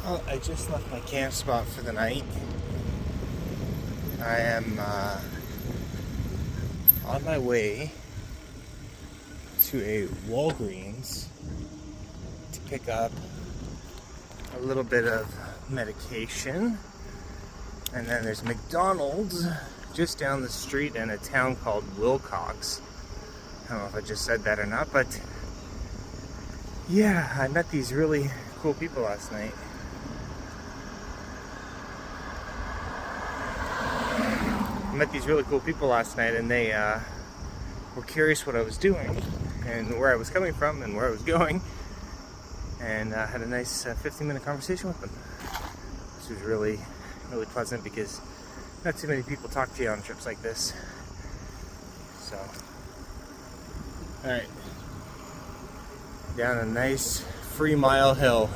Well, I just left my camp spot for the night. I am on my way to a Walgreens to pick up a little bit of medication. And then there's McDonald's just down the street in a town called Wilcox. I don't know if I just said that or not, but yeah, I met these really cool people last night. And they were curious what I was doing and where I was coming from and where I was going, and had a nice 15-minute conversation with them, which was really pleasant because not too many people talk to you on trips like this. So, all right, down a nice 3-mile hill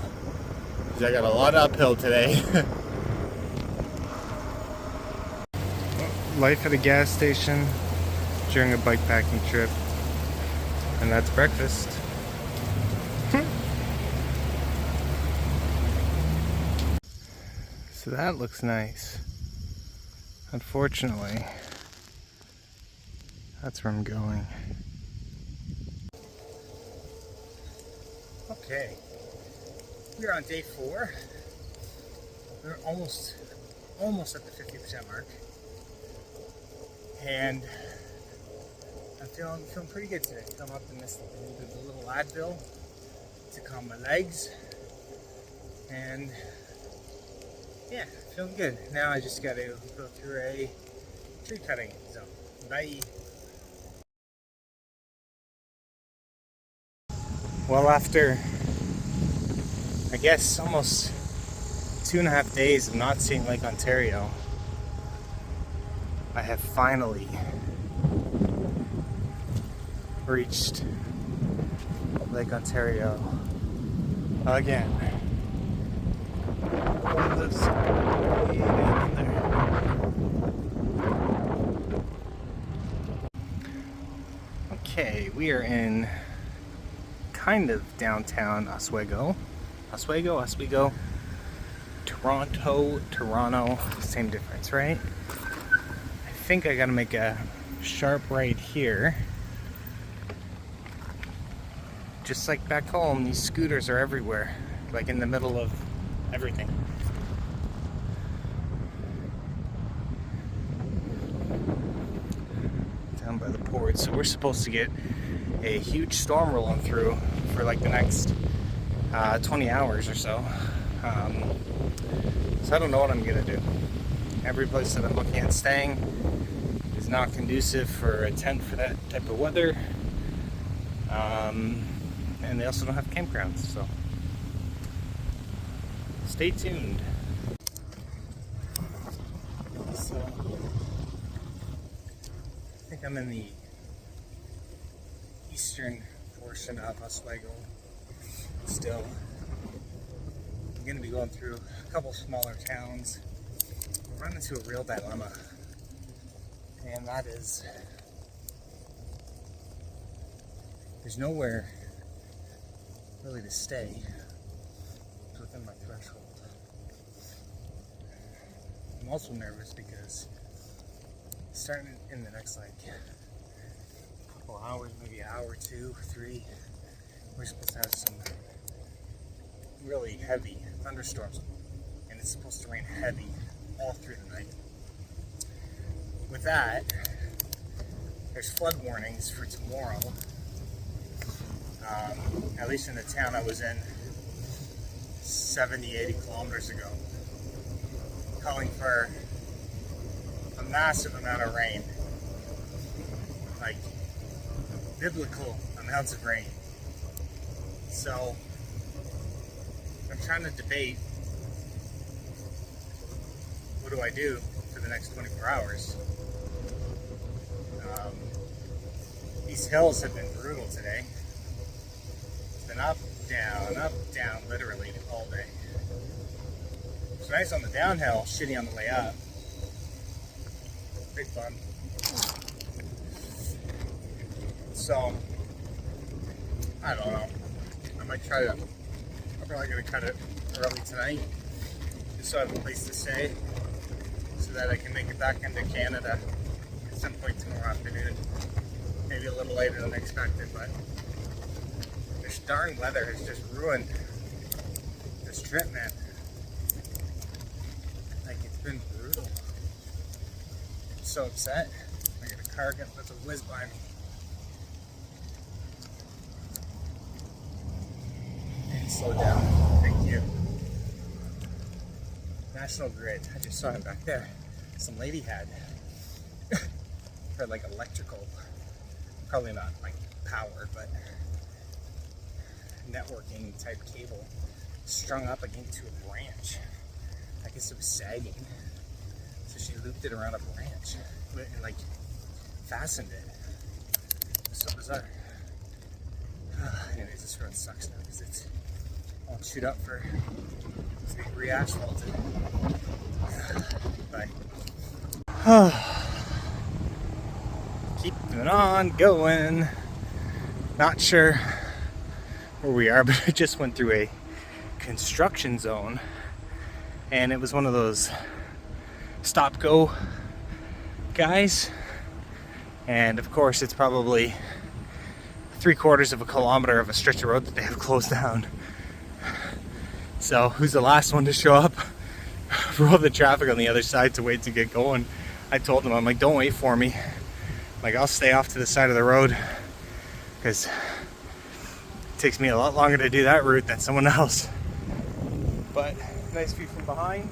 because I got a lot of uphill today. Life at a gas station during a bikepacking trip, and that's breakfast. So that looks nice. Unfortunately, that's where I'm going. Okay, we're on day 4. We're almost at the 50% mark. And I'm feeling pretty good today. I'm optimistic. I needed a little Advil to calm my legs. And yeah, feeling good. Now I just got to go through a tree cutting zone. Bye. Well, after I guess almost 2.5 days of not seeing Lake Ontario, I have finally reached Lake Ontario again. Lives way down in there. Okay, we are in kind of downtown Oswego, Toronto, same difference, right? I think I gotta make a sharp right here. Just like back home, these scooters are everywhere, like in the middle of everything. Down by the port. So we're supposed to get a huge storm rolling through for like the next 20 hours or so. So I don't know what I'm gonna do. Every place that I'm looking at staying is not conducive for a tent for that type of weather. And they also don't have campgrounds, so stay tuned. So I think I'm in the eastern portion of Oswego still. I'm going to be going through a couple smaller towns. I've run into a real dilemma, and that is there's nowhere really to stay within my threshold. I'm also nervous because starting in the next like couple hours, maybe an hour, 2, 3, we're supposed to have some really heavy thunderstorms, and it's supposed to rain heavy all through the night. With that, there's flood warnings for tomorrow, at least in the town I was in 70, 80 kilometers ago, calling for a massive amount of rain, like biblical amounts of rain. So I'm trying to debate, what do I do for the next 24 hours? These hills have been brutal today. It's been up, down, literally all day. It's nice on the downhill, shitty on the way up. Big fun. So, I don't know. I might try to, I'm probably going to cut it early tonight, just so I have a place to stay, so that I can make it back into Canada at some point tomorrow afternoon. Maybe a little later than expected, but this darn weather has just ruined this trip, man. Like, it's been brutal. I'm so upset. I got a car that's a whiz by me. And slow down. Thank you. National Grid. I just saw it back there. Some lady had for like electrical, probably not like power, but networking type cable strung up against a branch. I guess it was sagging, so she looped it around a branch and like fastened it. It was so bizarre. Anyways, this road sucks now because it's all chewed up for to be re-asphalted. Bye. Keeping on going. Not sure where we are, but I just went through a construction zone, and it was one of those stop-go guys, and of course it's probably 3/4 of a kilometer of a stretch of road that they have closed down. So who's the last one to show up for all the traffic on the other side to wait to get going? I told them, I'm like, don't wait for me. Like, I'll stay off to the side of the road because it takes me a lot longer to do that route than someone else. But nice view from behind.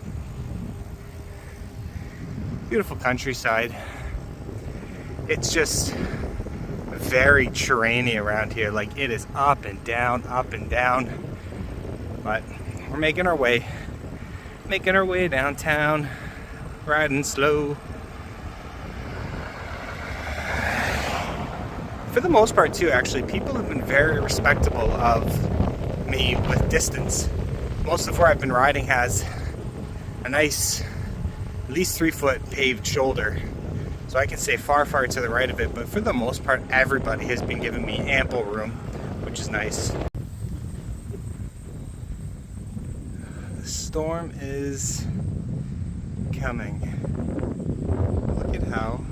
Beautiful countryside. It's just very terrainy around here. Like, it is up and down, up and down. But we're making our way downtown, riding slow. For the most part too, actually, people have been very respectable of me with distance. Most of where I've been riding has a nice, at least 3-foot paved shoulder. So I can stay far, far to the right of it, but for the most part, everybody has been giving me ample room, which is nice. The storm is coming. Look at how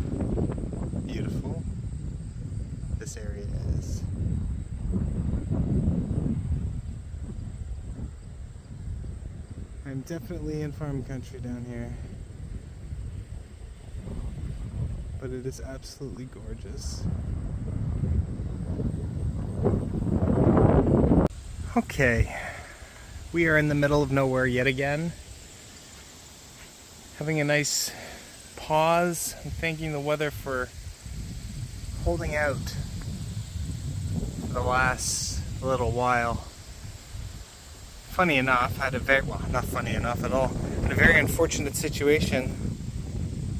beautiful this area is. I'm definitely in farm country down here, but it is absolutely gorgeous. Okay, we are in the middle of nowhere yet again. Having a nice pause and thanking the weather for holding out for the last little while. Funny enough, I had a very, well, not funny enough at all, had a very unfortunate situation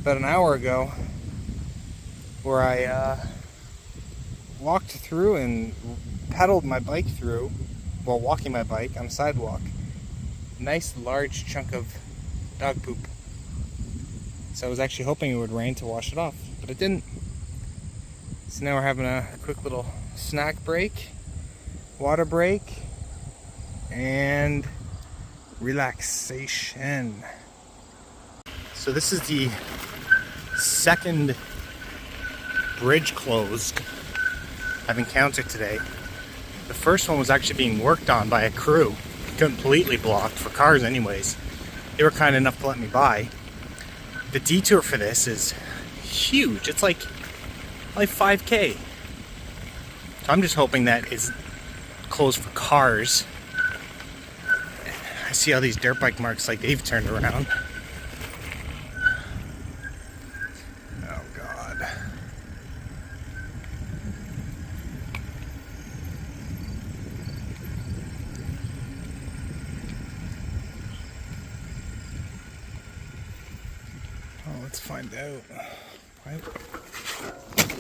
about an hour ago where I walked through and pedaled my bike through while walking my bike on a sidewalk. Nice large chunk of dog poop. So I was actually hoping it would rain to wash it off, but it didn't. So now we're having a quick little snack break, water break, and relaxation. So this is the second bridge closed I've encountered today. The first one was actually being worked on by a crew, completely blocked for cars anyways. They were kind enough to let me by. The detour for this is huge. It's like 5K. So I'm just hoping that it's closed for cars. I see all these dirt bike marks like they've turned around. Oh God. Oh, let's find out. Right?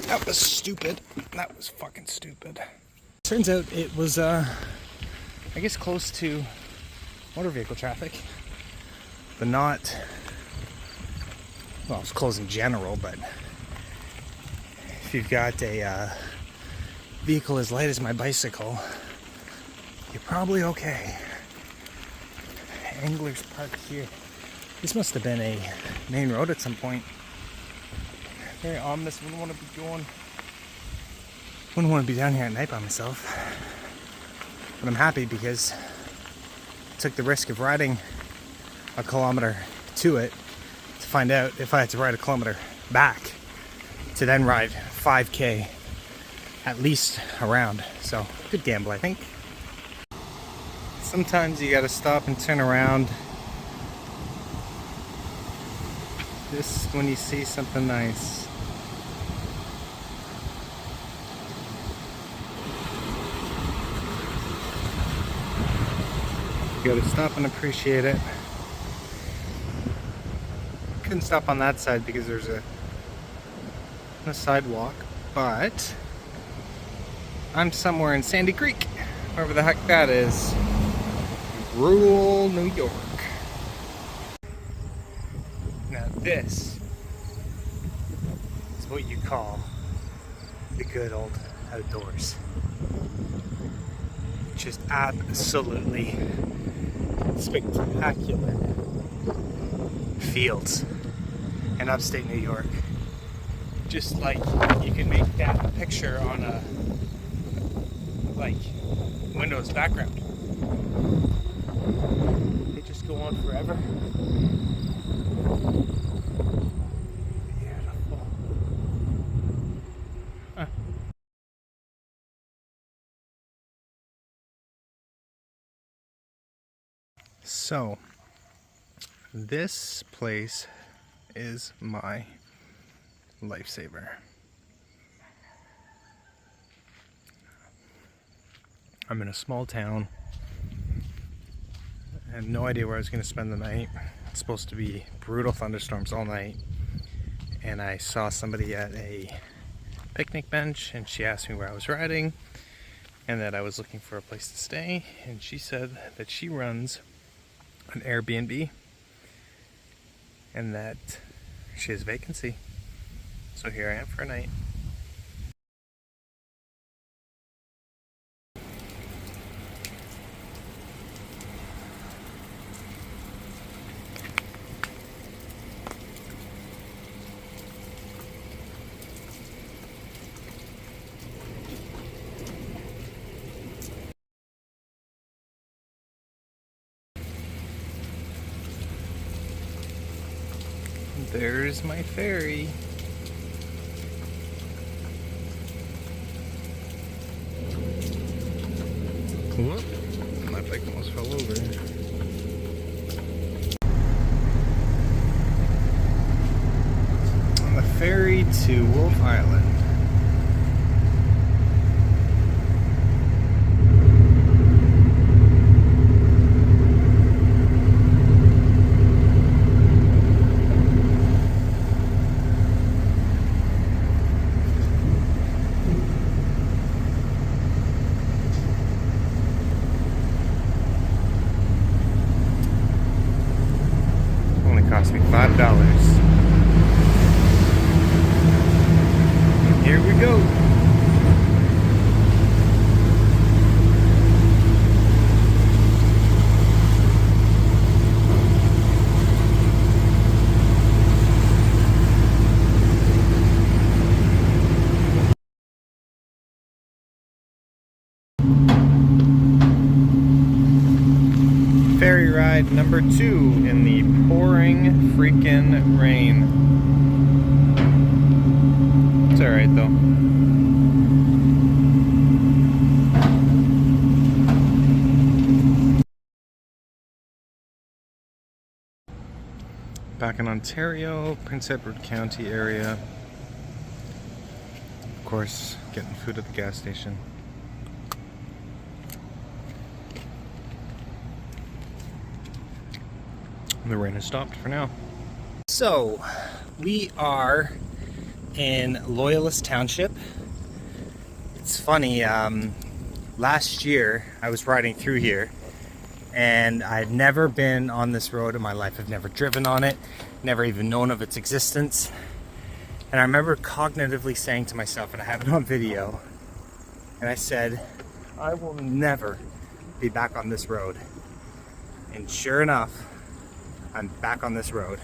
That was stupid. That was fucking stupid. Turns out it was, I guess, close to motor vehicle traffic, but not, well, it's closed in general, but if you've got a vehicle as light as my bicycle, you're probably okay. anglers park here. This must have been a main road at some point. Very ominous. Wouldn't want to be down here at night by myself. But I'm happy because I took the risk of riding a kilometer to it to find out if I had to ride a kilometer back to then ride 5K at least around. So good gamble, I think. Sometimes you gotta stop and turn around just when you see something nice. You gotta stop and appreciate it. Couldn't stop on that side because there's a sidewalk, but I'm somewhere in Sandy Creek, wherever the heck that is. Rural New York. Now this is what you call the good old outdoors. Just absolutely spectacular fields in upstate New York. Just like you can make that picture on a Windows background. They just go on forever. Beautiful. Huh. So, this place is my lifesaver. I'm in a small town. I had no idea where I was going to spend the night. It's supposed to be brutal thunderstorms all night. And I saw somebody at a picnic bench and she asked me where I was riding and that I was looking for a place to stay. And she said that she runs an Airbnb and that she has vacancy. So here I am for a night. There's my ferry. Whoop, my bike almost fell over. On the ferry to Wolf Island. Cost me $5. Here we go. Ferry ride number 2 in the pouring freaking rain. It's alright though. Back in Ontario, Prince Edward County area. Of course, getting food at the gas station. The rain has stopped for now. So, we are in Loyalist Township. It's funny, last year I was riding through here and I'd never been on this road in my life. I've never driven on it, never even known of its existence. And I remember cognitively saying to myself, and I have it on video, and I said, I will never be back on this road. And sure enough, I'm back on this road.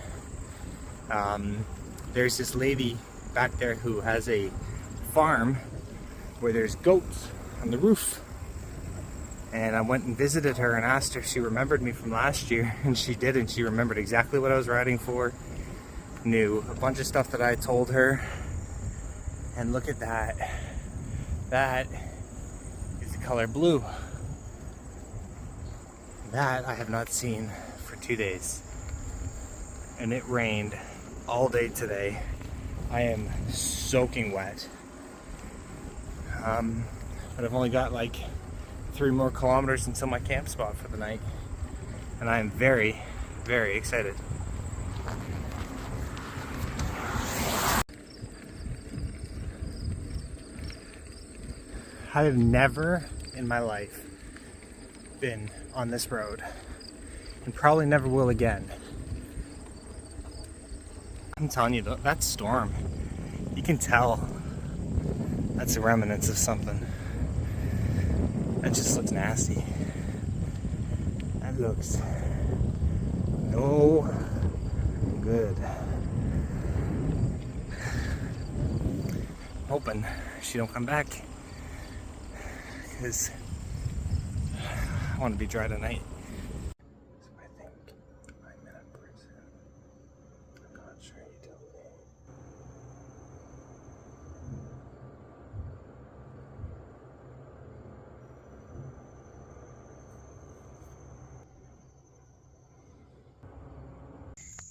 There's this lady back there who has a farm where there's goats on the roof. And I went and visited her and asked her if she remembered me from last year, and she did, and she remembered exactly what I was riding for, knew a bunch of stuff that I told her. And look at that. That is the color blue. That I have not seen for 2 days. And it rained all day today. I am soaking wet. But I've only got like 3 more kilometers until my camp spot for the night. And I am very, very excited. I have never in my life been on this road, and probably never will again. I'm telling you, that storm, you can tell that's the remnants of something. That just looks nasty. That looks no good. Hoping she don't come back, because I want to be dry tonight. So I think I'm in a prison. I'm not sure, you tell me.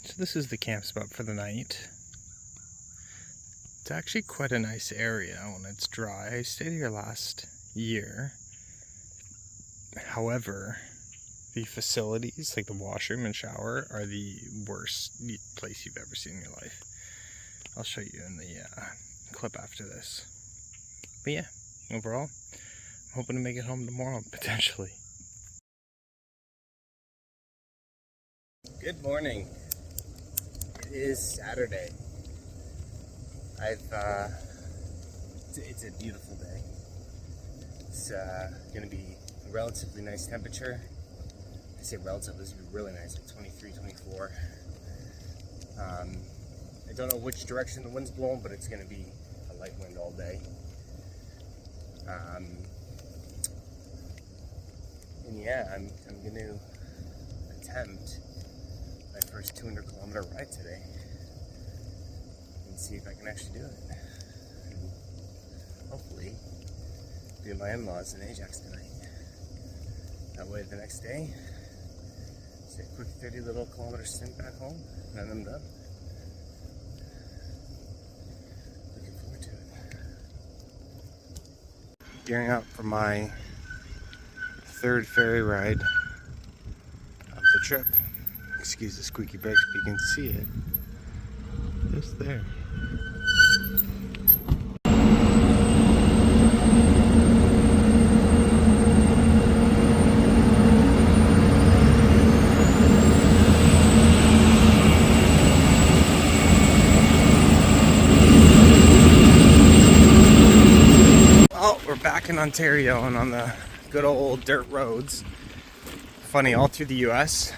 So this is the camp spot for the night. It's actually quite a nice area when it's dry. I stayed here last year. However, the facilities, like the washroom and shower, are the worst place you've ever seen in your life. I'll show you in the clip after this. But yeah, overall, I'm hoping to make it home tomorrow, potentially. Good morning. It is Saturday. It's a beautiful day. It's going to be a relatively nice temperature. I say relative, this would be really nice, like 23, 24. I don't know which direction the wind's blowing, but it's going to be a light wind all day. And yeah, I'm going to attempt my first 200-kilometer ride today and see if I can actually do it. And hopefully be at my in-laws in Ajax tonight. That way the next day, say a quick 30 little kilometer stint back home, and then I'm done. Looking forward to it. Gearing up for my 3rd ferry ride of the trip. Excuse the squeaky brakes, but you can see it just there. We're back in Ontario and on the good old dirt roads. Funny, all through the US,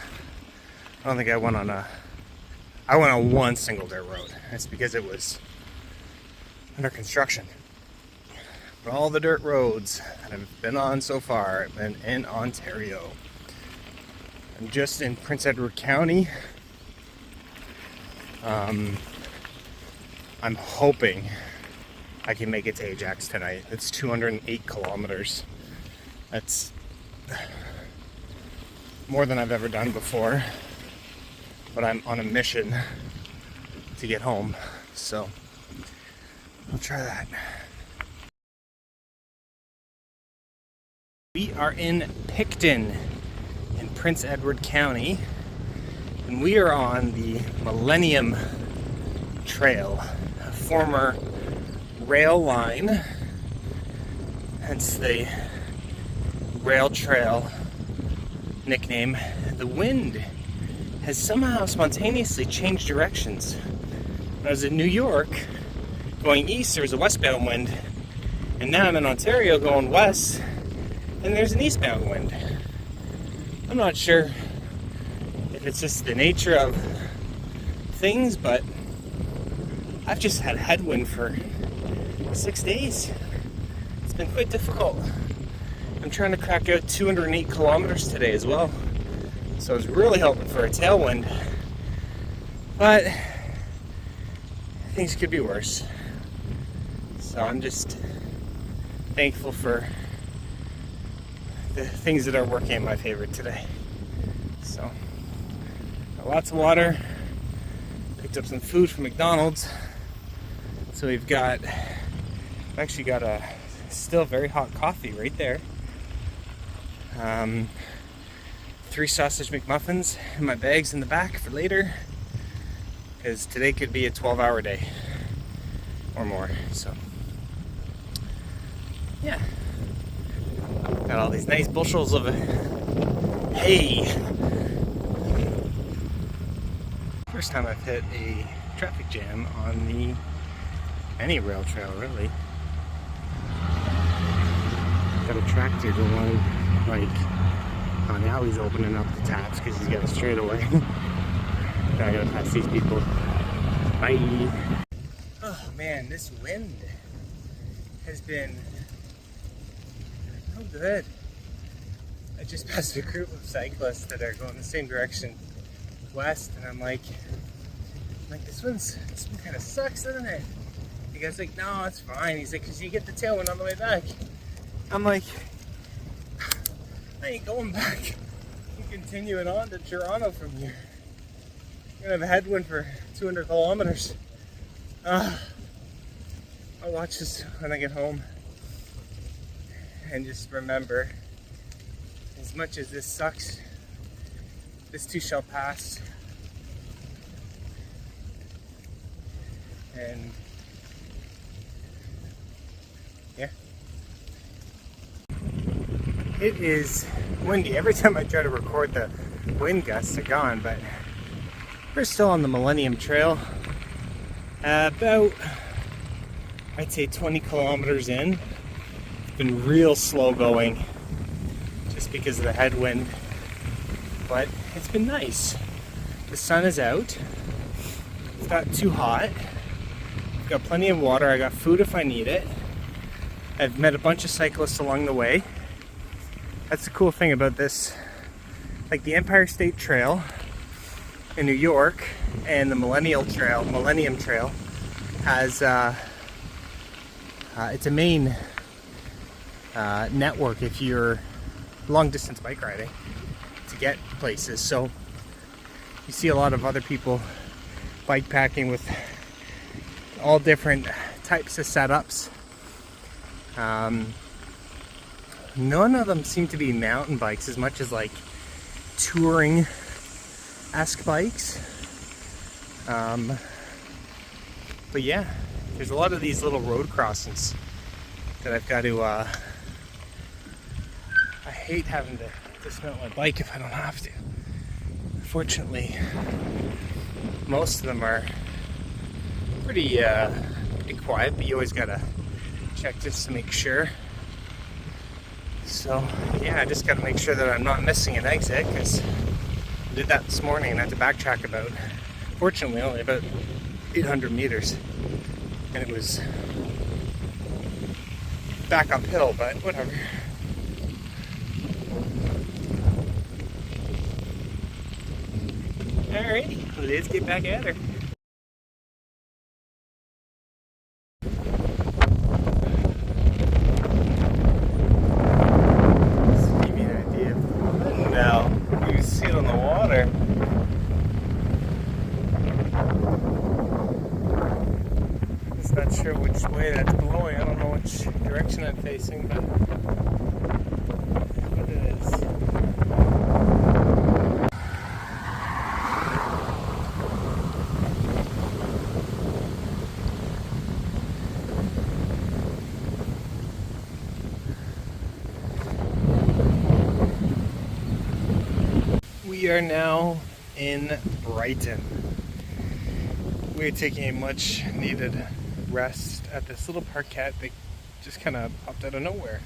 I don't think I went on one single dirt road. That's because it was under construction. But all the dirt roads that I've been on so far have been in Ontario. I'm just in Prince Edward County. I'm hoping I can make it to Ajax tonight. It's 208 kilometers. That's more than I've ever done before. But I'm on a mission to get home, so I'll try that. We are in Picton in Prince Edward County, and we are on the Millennium Trail, a former rail line, hence the rail trail nickname. The wind has somehow spontaneously changed directions. When I was in New York going east, there was a westbound wind, and now I'm in Ontario going west and there's an eastbound wind. I'm not sure if it's just the nature of things, but I've just had headwind for 6 days. It's been quite difficult. I'm trying to crack out 208 kilometers today as well. So I was really hoping for a tailwind. But things could be worse. So I'm just thankful for the things that are working in my favor today. So, got lots of water. Picked up some food from McDonald's. So we've actually got a still very hot coffee right there. 3 sausage McMuffins in my bags in the back for later, because today could be a 12-hour day or more. So yeah, got all these nice bushels of hay. First time I've hit a traffic jam on any rail trail, really. Got a tractor going, like, oh, now he's opening up the taps because he's got a straightaway. I gotta pass these people. Bye. Oh man, this wind has been no good. I just passed a group of cyclists that are going the same direction west, and I'm like, this one kind of sucks, doesn't it? The guy's like, no, it's fine. He's like, because you get the tailwind on the way back. I'm like, I ain't going back. I'm continuing on to Toronto from here. I'm gonna have a headwind for 200 kilometers. I'll watch this when I get home. And just remember, as much as this sucks, this too shall pass. And yeah. It is windy. Every time I try to record, the wind gusts are gone, but we're still on the Millennium Trail. About, I'd say 20 kilometers in. It's been real slow going just because of the headwind, but it's been nice. The sun is out. It's not too hot. I've got plenty of water. I got food if I need it. I've met a bunch of cyclists along the way. That's the cool thing about this. Like the Empire State Trail in New York and the Millennium Trail has it's a main network if you're long distance bike riding to get places. So you see a lot of other people bike packing with all different types of setups. None of them seem to be mountain bikes as much as like touring-esque bikes. But yeah, there's a lot of these little road crossings that I've got to, I hate having to dismount my bike if I don't have to. Fortunately, most of them are pretty quiet, but you always gotta check just to make sure. So yeah, I just gotta make sure that I'm not missing an exit, because I did that this morning and I had to backtrack about, fortunately only about 800 meters, and it was back uphill, but whatever. Alrighty, let's get back at her. Now, you can see it on the water. Just not sure which way that's blowing. I don't know which direction I'm facing, but it is. We are now in Brighton. We're taking a much needed rest at this little parkette that just kind of popped out of nowhere.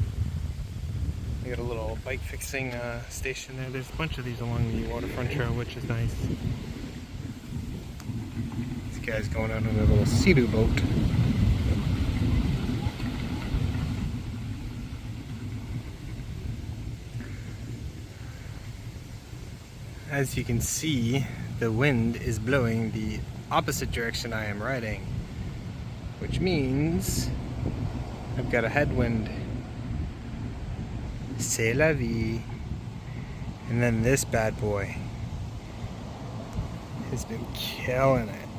We got a little bike fixing station there. There's a bunch of these along the waterfront trail, which is nice. This guy's going out on a little sea-doo boat. As you can see, the wind is blowing the opposite direction I am riding, which means I've got a headwind. C'est la vie. And then this bad boy has been killing it.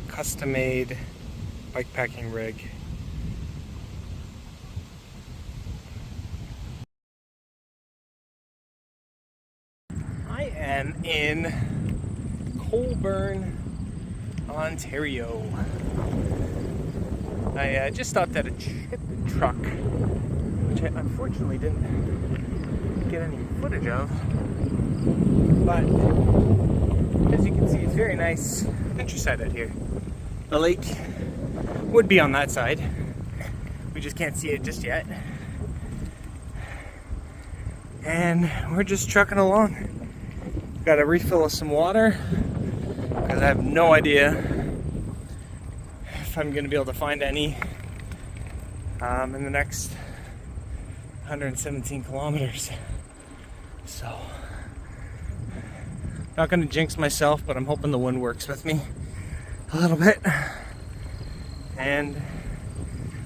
Custom made bikepacking rig. I am in Colborne, Ontario. I just stopped at a chip truck, which I unfortunately didn't get any footage of. But as you can see, it's very nice countryside out here. The lake would be on that side. We just can't see it just yet. And we're just trucking along. Got a refill of some water because I have no idea if I'm going to be able to find any in the next 117 kilometers. So, not going to jinx myself, but I'm hoping the wind works with me a little bit. And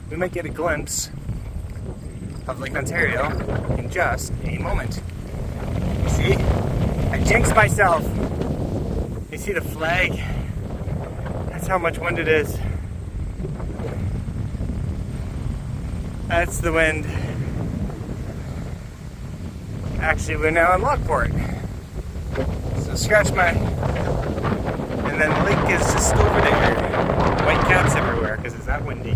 we might get a glimpse of Lake Ontario in just a moment. You see? I jinxed myself. You see the flag? That's how much wind it is. That's the wind. Actually, we're now in Lockport. So scratch my... And then the lake is just over there. White cats everywhere because it's that windy.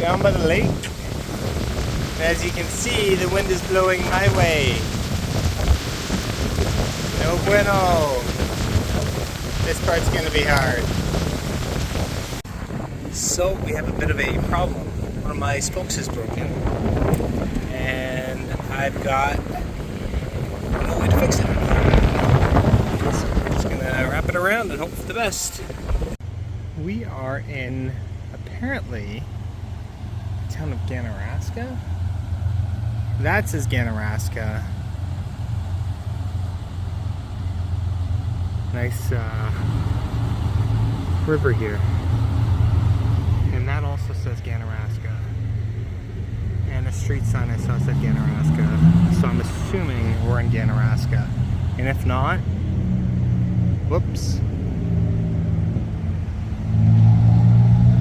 Down by the lake. And as you can see, the wind is blowing my way. No bueno. This part's gonna be hard. So we have a bit of a problem. One of my spokes is broken. And I've got no way to fix it. So I'm just gonna wrap it around and hope for the best. We are in, apparently, town of Ganaraska? That says Ganaraska. Nice river here. And that also says Ganaraska. And a street sign I saw said Ganaraska. So I'm assuming we're in Ganaraska. And if not, whoops.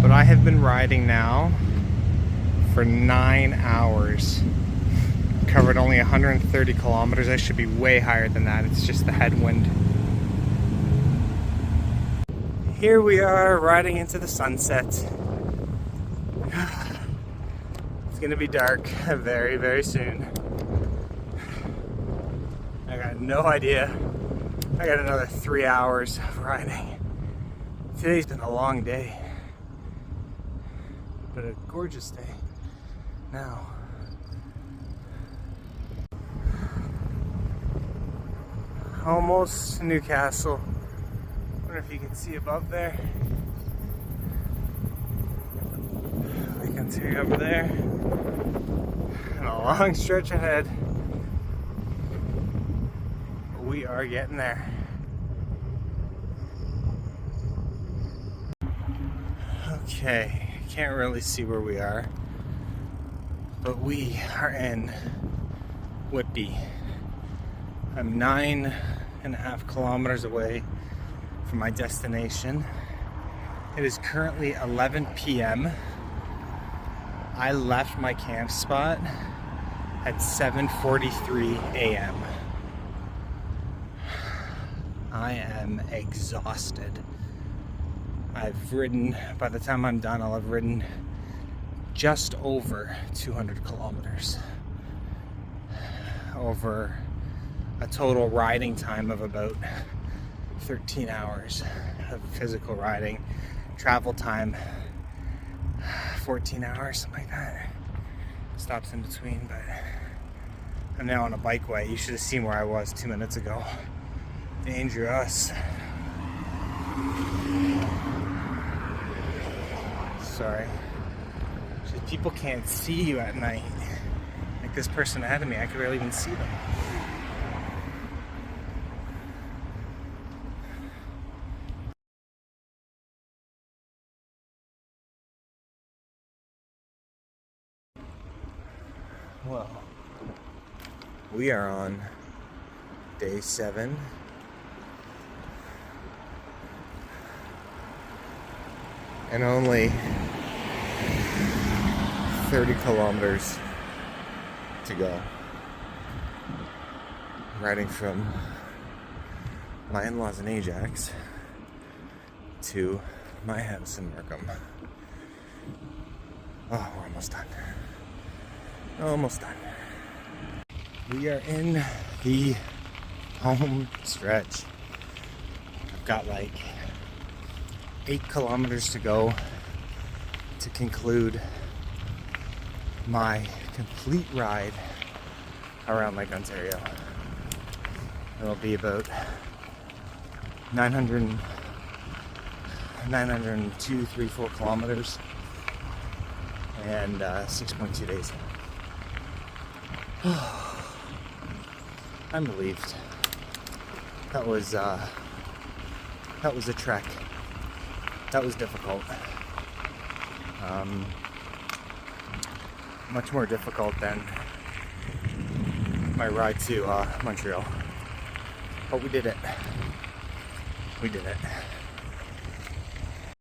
But I have been riding now for 9 hours. Covered only 130 kilometers. I should be way higher than that. It's just the headwind. Here we are riding into the sunset. It's gonna be dark very, very soon. I got no idea. I got another 3 hours of riding. Today's been a long day, but a gorgeous day now. Almost Newcastle. I wonder if you can see above there. Lake Ontario over there. And a long stretch ahead. We are getting there. Okay, can't really see where we are, but we are in Whitby. I'm 9.5 kilometers away from my destination. It is currently 11 p.m. I left my camp spot at 7:43 a.m. I am exhausted. I've ridden, by the time I'm done, I'll have ridden just over 200 kilometers over a total riding time of about 13 hours of physical riding. Travel time 14 hours, something like that. Stops in between, but I'm now on a bikeway. You should have seen where I was 2 minutes ago. Dangerous. Sorry. Just people can't see you at night. Like this person ahead of me, I could barely even see them. Well, we are on day 7. And only 30 kilometers to go. Riding from my in-laws in Ajax to my house in Markham. Oh, we're almost done. Almost done. We are in the home stretch. I've got like 8 kilometers to go to conclude my complete ride around Lake Ontario. It'll be about 902, 3, 4 kilometers and 6.2 days. I'm relieved. That was a trek. That was difficult. Much more difficult than my ride to Montreal. But we did it. We did it.